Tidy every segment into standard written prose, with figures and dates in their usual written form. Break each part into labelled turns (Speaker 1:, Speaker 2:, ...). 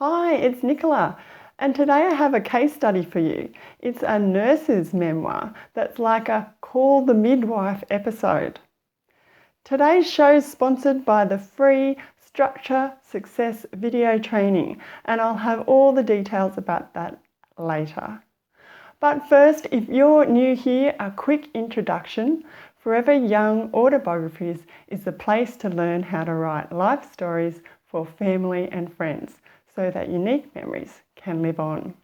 Speaker 1: Hi, it's Nicola, and today I have a case study for you. It's a nurse's memoir that's like a Call The Midwife episode. Today's show is sponsored by the free Structure Success video training, and I'll have all the details about that later. But first, if you're new here, a quick introduction. Forever Young Autobiographies is the place to learn how to write life stories for family and friends, so that unique memories can live on.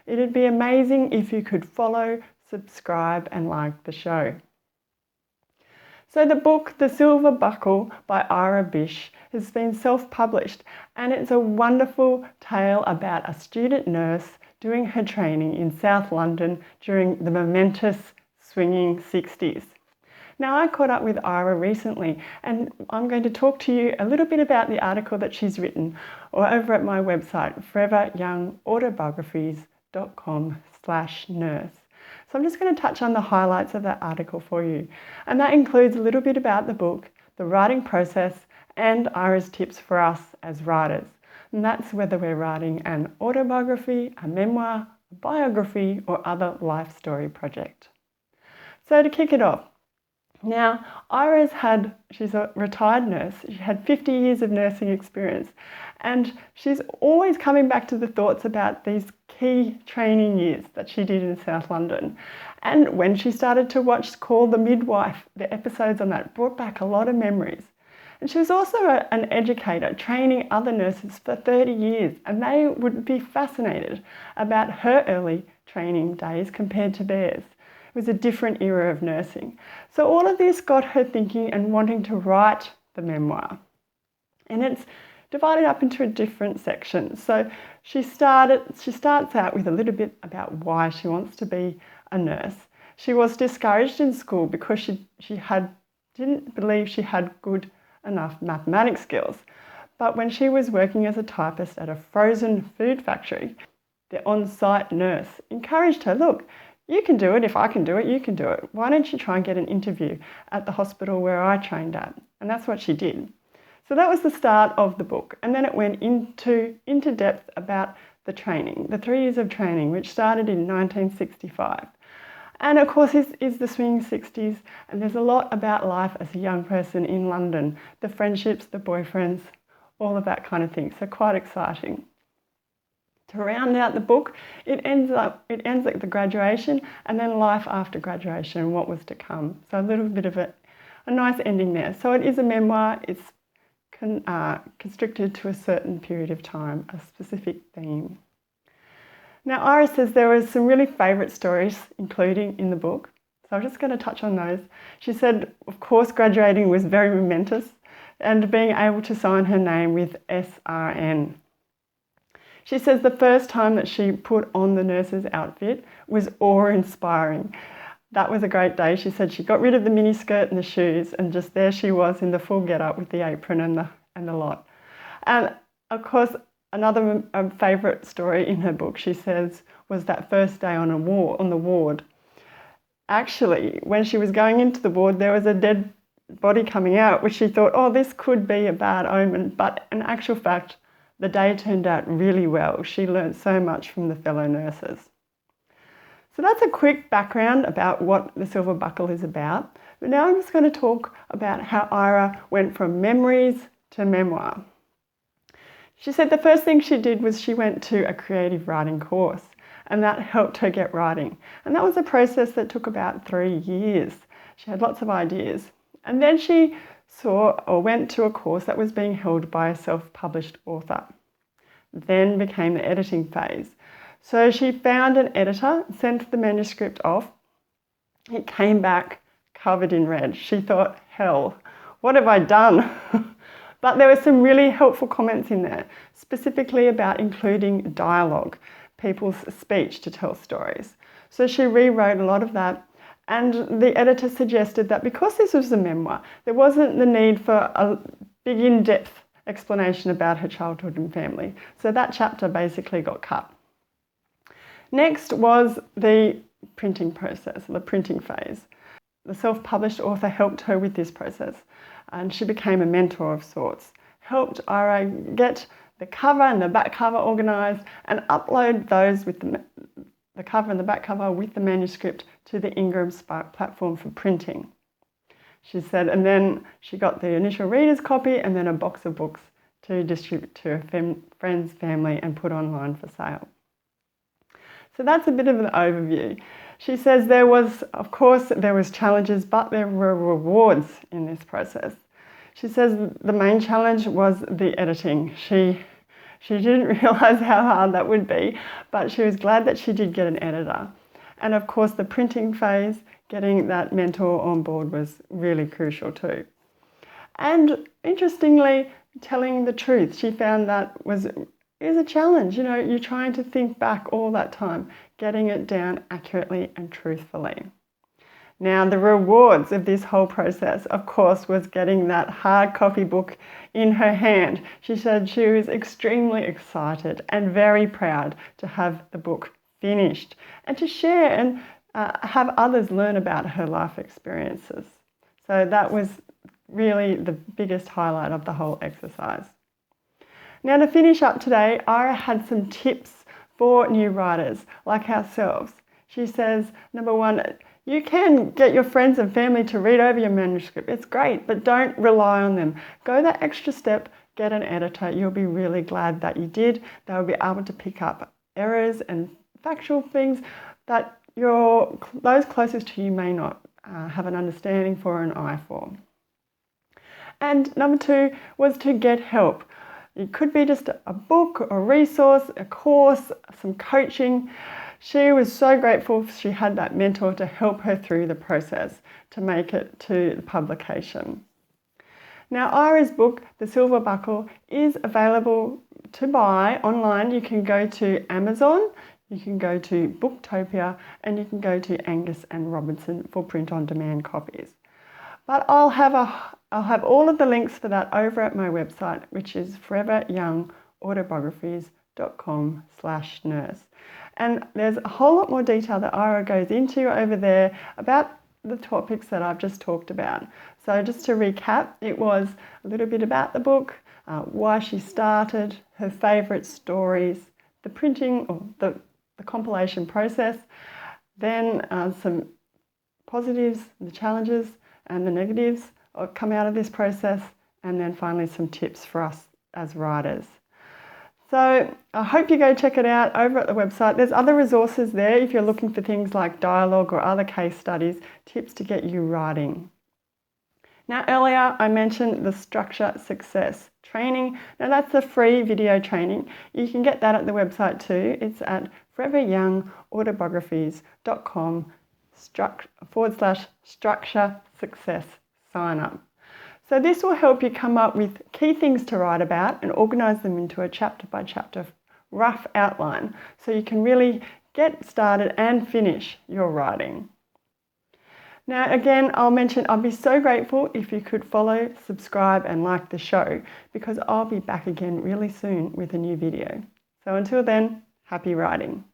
Speaker 1: It'd be amazing if you could follow, subscribe and like the show. So the book, The Silver Buckle by Eira Bish, has been self-published, and it's a wonderful tale about a student nurse doing her training in South London during the momentous Swinging Sixties. Now, I caught up with Eira recently, and I'm going to talk to you a little bit about the article that she's written over at my website, foreveryoungautobiographies.com/nurse. So I'm just going to touch on the highlights of that article for you. And that includes a little bit about the book, the writing process, and Eira's tips for us as writers. And that's whether we're writing an autobiography, a memoir, a biography, or other life story project. So to kick it off, now, she's a retired nurse. She had 50 years of nursing experience, and she's always coming back to the thoughts about these key training years that she did in South London. And when she started to watch Call The Midwife, the episodes on that brought back a lot of memories. And she was also an educator, training other nurses for 30 years, and they would be fascinated about her early training days compared to theirs. It was a different era of nursing. So all of this got her thinking and wanting to write the memoir. And it's divided up into different sections. So she starts out with a little bit about why she wants to be a nurse. She was discouraged in school because she didn't believe she had good enough mathematics skills. But when she was working as a typist at a frozen food factory, the on-site nurse encouraged her, look, you can do it. If I can do it, you can do it. Why don't you try and get an interview at the hospital where I trained at? And that's what she did. So that was the start of the book. And then it went into depth about the training, the 3 years of training, which started in 1965. And of course, this is the Swinging Sixties, and there's a lot about life as a young person in London, the friendships, the boyfriends, all of that kind of thing. So quite exciting. To round out the book, it ends at the graduation and then life after graduation and what was to come. So a little bit of a nice ending there. So it is a memoir. It's constricted to a certain period of time, a specific theme. Now, Eira says there were some really favourite stories, including in the book. So I'm just going to touch on those. She said, of course, graduating was very momentous, and being able to sign her name with SRN. She says the first time that she put on the nurse's outfit was awe-inspiring. That was a great day. She said she got rid of the miniskirt and the shoes, and just there she was in the full get-up with the apron and the lot. And of course, another favourite story in her book, she says, was that first day on the ward. Actually, when she was going into the ward, there was a dead body coming out, which she thought, oh, this could be a bad omen. But in actual fact, the day turned out really well. She learned so much from the fellow nurses. So that's a quick background about what The Silver Buckle is about. But now I'm just going to talk about how Eira went from memories to memoir. She said the first thing she did was she went to a creative writing course, and that helped her get writing. And that was a process that took about 3 years. She had lots of ideas. And then she went to a course that was being held by a self-published author. Then became the editing phase. So she found an editor, sent the manuscript off. It came back covered in red. She thought, hell, what have I done? But there were some really helpful comments in there, specifically about including dialogue, people's speech to tell stories. So she rewrote a lot of that. And the editor suggested that because this was a memoir, there wasn't the need for a big in-depth explanation about her childhood and family. So that chapter basically got cut. Next was the printing process, the printing phase. The self-published author helped her with this process, and she became a mentor of sorts, helped Eira get the cover and the back cover organised, and upload those with the cover and the back cover with the manuscript to the IngramSpark platform for printing. She said, and then she got the initial reader's copy and then a box of books to distribute to her friends, family, and put online for sale. So that's a bit of an overview. She says there was challenges, but there were rewards in this process. She says the main challenge was the editing. She didn't realise how hard that would be, but she was glad that she did get an editor. And of course, the printing phase, getting that mentor on board was really crucial too. And interestingly, telling the truth, she found that is a challenge. You know, you're trying to think back all that time, getting it down accurately and truthfully. Now, the rewards of this whole process, of course, was getting that hard copy book in her hand. She said she was extremely excited and very proud to have the book finished and to share and have others learn about her life experiences. So that was really the biggest highlight of the whole exercise. Now, to finish up today, Eira had some tips for new writers like ourselves. She says, number one, you can get your friends and family to read over your manuscript. It's great, but don't rely on them. Go that extra step, get an editor. You'll be really glad that you did. They'll be able to pick up errors and factual things that those closest to you may not have an understanding for or an eye for. And number two was to get help. It could be just a book, a resource, a course, some coaching. She was so grateful she had that mentor to help her through the process to make it to the publication. Now, Eira's book, The Silver Buckle, is available to buy online. You can go to Amazon, you can go to Booktopia, and you can go to Angus and Robinson for print-on-demand copies. But I'll have all of the links for that over at my website, which is foreveryoungautographies.com/nurse. And there's a whole lot more detail that Eira goes into over there about the topics that I've just talked about. So just to recap, it was a little bit about the book, why she started, her favourite stories, the printing or the compilation process, then some positives, the challenges and the negatives come out of this process, and then finally some tips for us as writers. So I hope you go check it out over at the website. There's other resources there if you're looking for things like dialogue or other case studies, tips to get you writing. Now, earlier I mentioned the Structure Success training. Now, that's a free video training. You can get that at the website too. It's at foreveryoungautographies.com/structure success sign up. So this will help you come up with key things to write about and organise them into a chapter by chapter rough outline so you can really get started and finish your writing. Now, again, I'll mention I'd be so grateful if you could follow, subscribe and like the show, because I'll be back again really soon with a new video. So until then, happy writing.